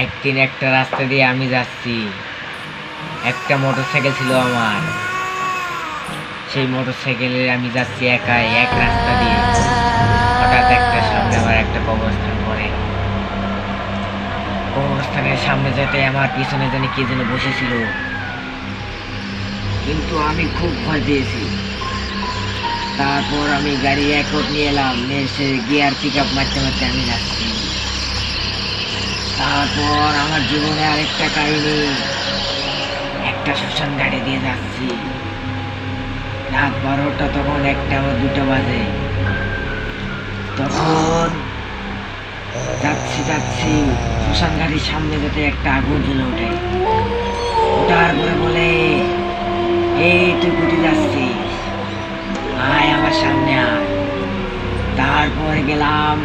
একদিন একটা রাস্তা দিয়ে আমি যাচ্ছি, একটা মোটরসাইকেল ছিল আমার। সেই মোটরসাইকেলে আমি যাচ্ছি একাই এক রাস্তা দিয়ে। হঠাৎ একটা সামনে আমার একটা কবরস্থান পড়ে। কবরস্থানের সামনে যেতে আমার পিছনে জানি কে যেন বসেছিল, কিন্তু আমি খুব ভয় পেয়েছি। তারপর আমি গাড়ি একট নিয়ে এলাম, এসে গিয়ার পিক আপ মারতে মারতে আমি যাচ্ছি। তারপর আমার জীবনে আরেকটা কাহিনী, একটা শ্মশান ঘাটে দিয়ে যাচ্ছি। রাত 12টা, তখন 1টা বা 2টা বাজে। তখন যাচ্ছি যাচ্ছি শ্মশান ঘাটির সামনে যেতে একটা আগুন জ্বলে ওঠে। ওঠার পরে বলে, এই তুই কোথায় যাচ্ছিস, আয় আমার সামনে আয়। তারপরে গেলাম